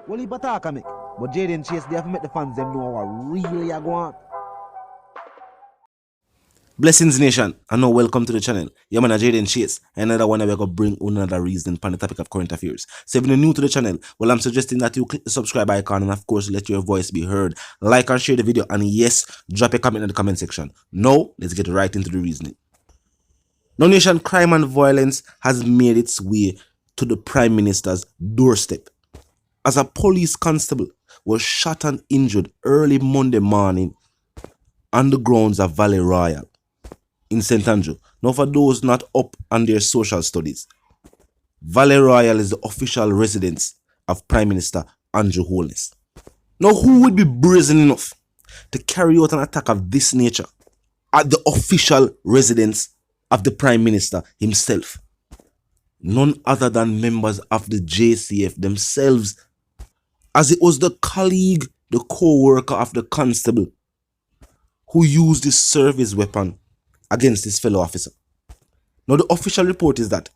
Well, he attack me. But Jaden Chase, they have to make the fans them know what really are going on. Blessings Nation, and now welcome to the channel. Yeah, man, Jaden Chase, another one that we're gonna bring another reason on the topic of current affairs. So if you're new to the channel, well, I'm suggesting that you click the subscribe icon and of course let your voice be heard. Like and share the video, and yes, drop a comment in the comment section. Now, let's get right into the reasoning. Now, nation, crime and violence has made its way to the Prime Minister's doorstep, as a police constable was shot and injured early Monday morning on the grounds of Valley Royal in St. Andrew. Now, for those not up on their social studies, Valley Royal is the official residence of Prime Minister Andrew Holness. Now, who would be brazen enough to carry out an attack of this nature at the official residence of the Prime Minister himself? None other than members of the JCF themselves, as it was the colleague, the co-worker of the constable who used his service weapon against his fellow officer. Now, the official report is that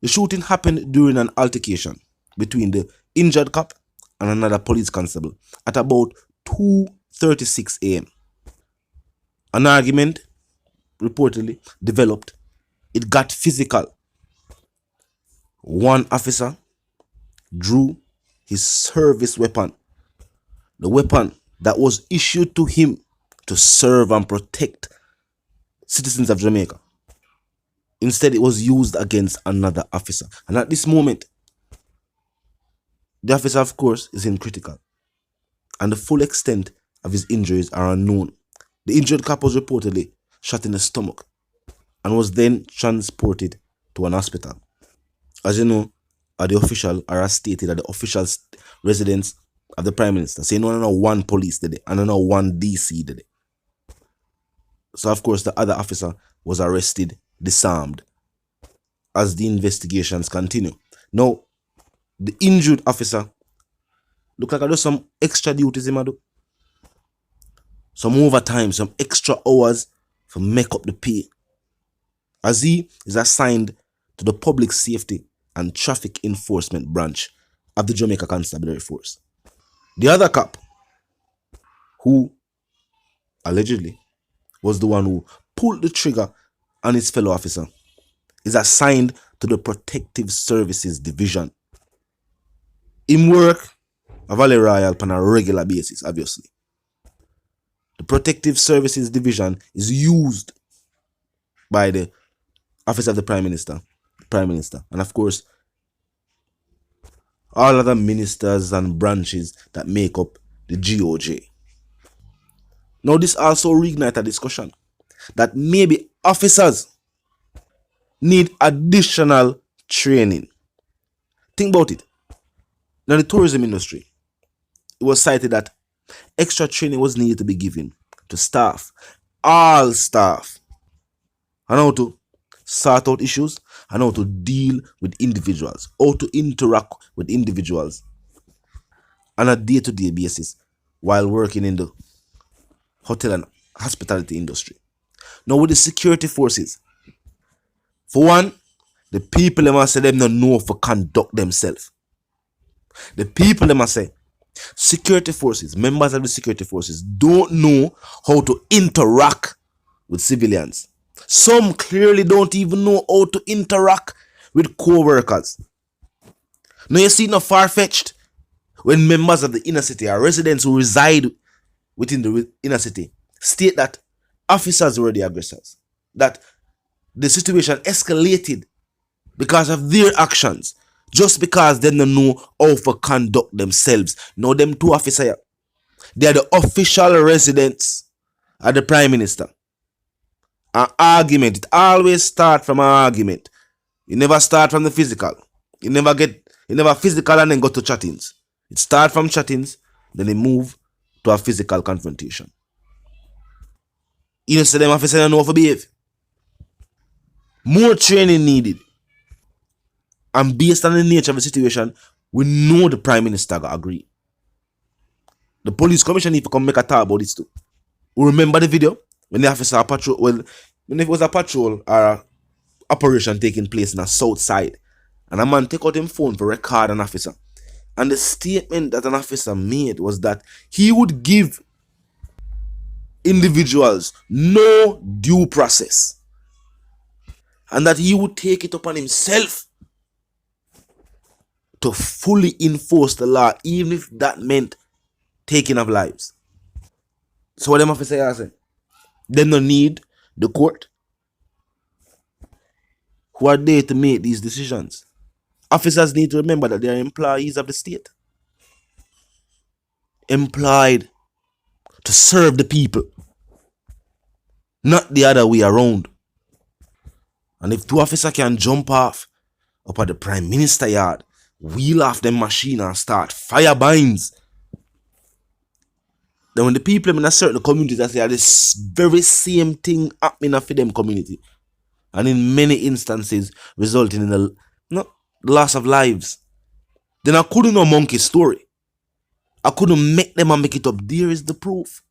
the shooting happened during an altercation between the injured cop and another police constable at about 2:36 a.m. An argument reportedly developed. It got physical. One officer drew his service weapon, the weapon that was issued to him to serve and protect citizens of Jamaica. Instead, it was used against another officer. And at this moment, the officer, of course, is in critical, and the full extent of his injuries are unknown. The injured cop was reportedly shot in the stomach and was then transported to an hospital. As you know, the official are stated at the official residence of the Prime Minister. So you know, one police did it, and one DC did it. So of course the other officer was arrested, disarmed, as the investigations continue. Now, the injured officer look like I do some extra duties him do. Some overtime, some extra hours for make up the pay, as he is assigned to the Public Safety and Traffic Enforcement branch of the Jamaica Constabulary Force. The other cop, who allegedly was the one who pulled the trigger on his fellow officer, is assigned to the Protective Services Division. Him work at Valley Royal on a regular basis, obviously. The Protective Services Division is used by the Office of the Prime Minister, and of course, all other ministers and branches that make up the GOJ. Now, this also reignites a discussion that maybe officers need additional training. Think about it. Now, the tourism industry, it was cited that extra training was needed to be given to staff, all staff, on how to sort out issues and how to deal with individuals, how to interact with individuals on a day-to-day basis while working in the hotel and hospitality industry. Now, with the security forces, for one, the people them say them don't know how to conduct themselves. The people them say security forces, members of the security forces, don't know how to interact with civilians. Some clearly don't even know how to interact with co-workers. Now, you see, not far-fetched when members of the inner city or residents who reside within the inner city state that officers were the aggressors, that the situation escalated because of their actions, just because they don't know how to conduct themselves. Now, them two officers, they are the official residents of the Prime Minister. An argument, it always starts from an argument. You never start from the physical. You never physical and then go to chattings. It starts from chattings, then they move to a physical confrontation. You know, so them officers don't know how to behave. More training needed. And based on the nature of the situation, we know the Prime Minister got agree. The police commission need to come make a talk about this too. We remember the video when the officer patrol, when it was a patrol or operation taking place in a south side, and a man take out him phone for record an officer, And the statement that an officer made was that he would give individuals no due process and that he would take it upon himself to fully enforce the law, even if that meant taking of lives. So what them officers are saying? They don't need the court who are there to make these decisions. Officers need to remember that they are employees of the state, employed to serve the people, not the other way around. And if two officers can jump off up at the Prime Minister yard, wheel off them machine and start fire binds, then when the people in a certain community that say this very same thing happening for them community, and in many instances resulting in the loss of lives, then I couldn't know monkey story. I couldn't make them and make it up. There is the proof.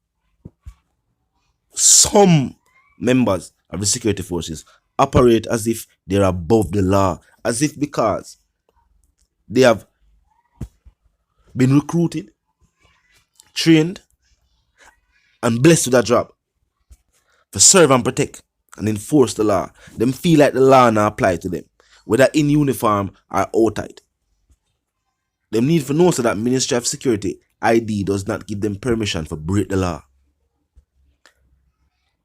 Some members of the security forces operate as if they're above the law, as if because they have been recruited, trained, and blessed with a job to serve and protect and enforce the law. Them feel like the law now apply to them, whether in uniform or outside. Them need to know so that Ministry of Security ID does not give them permission to break the law.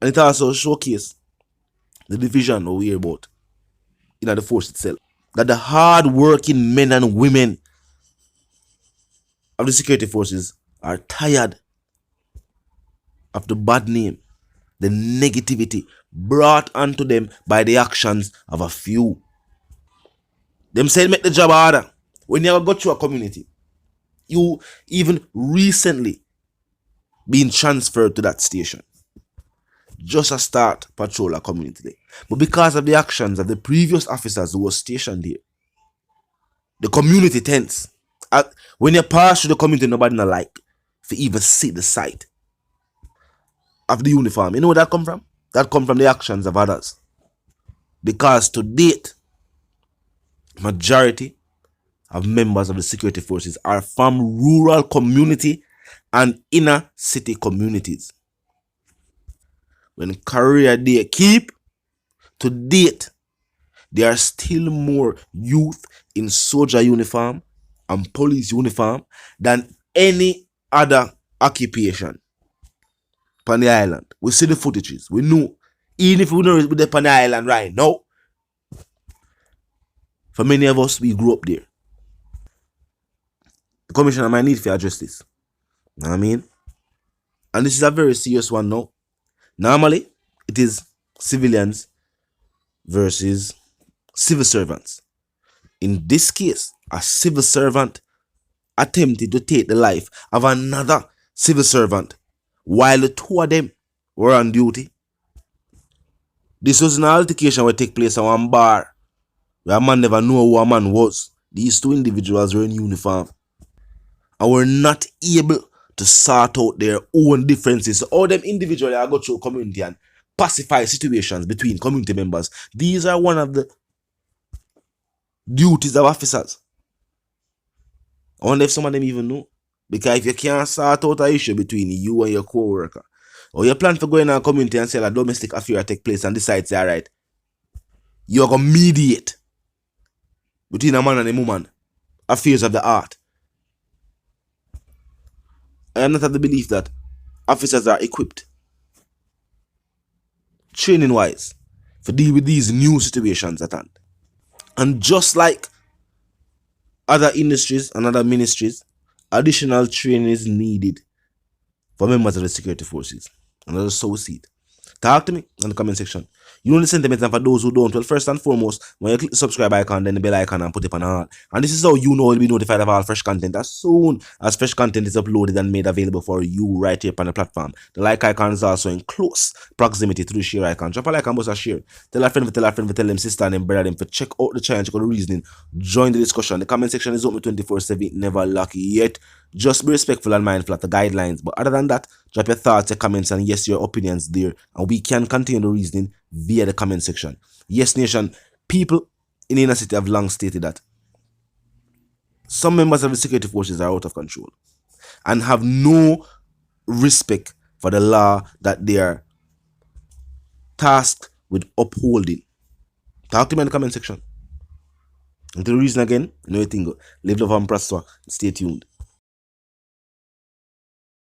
And it also showcases the division we hear about in the force itself. That the hard-working men and women of the security forces are tired of the bad name, the negativity brought onto them by the actions of a few. Them say make the job harder. When you ever go to a community, you even recently been transferred to that station, just a start patrol a community day. But because of the actions of the previous officers who were stationed there, the community tense. When you pass through the community, nobody not like to even see the sight of the uniform. You know where that come from? That come from the actions of others. Because to date, majority of members of the security forces are from rural community and inner city communities. When career day keep, to date, there are still more youth in soldier uniform and police uniform than any other occupation on the island. We see the footages. We know. Even if we know we're on the island right now, for many of us, we grew up there. The commissioner might need to address this. You know what I mean? And this is a very serious one now. Normally, it is civilians versus civil servants. In this case, a civil servant attempted to take the life of another civil servant while the two of them were on duty. This was an altercation that took place at one bar where a man never knew who a man was. These two individuals were in uniform and were not able to sort out their own differences. So all them individually are go through community and pacify situations between community members. These are one of the duties of officers. I wonder if some of them even know. Because if you can't sort out an issue between you and your co-worker, or you plan to go in a community and say a domestic affair take place and decide, say, alright, you're going to mediate between a man and a woman, affairs of the heart. I am not of the belief that officers are equipped, training-wise, to deal with these new situations at hand. And just like other industries and other ministries, additional training is needed for members of the security forces. And I'll so see it. Talk to me in the comment section. You know the sentiments, and for those who don't, well, first and foremost, when you click the subscribe icon, then the bell icon and put it on all. And this is how you know you'll be notified of all fresh content as soon as fresh content is uploaded and made available for you right here on the platform. The like icon is also in close proximity to the share icon. Drop a like and bust a share. Tell a friend, tell them sister and them brother them for check out the channel, check out the reasoning. Join the discussion. The comment section is open 24/7, never lucky yet. Just be respectful and mindful of the guidelines. But other than that, drop your thoughts, your comments, and yes, your opinions there. And we can continue the reasoning via the comment section. Yes, nation, people in the inner city have long stated that some members of the security forces are out of control and have no respect for the law that they are tasked with upholding. Talk to me in the comment section. Until the reason again, you know you think. Live, love, and prosper. Stay tuned.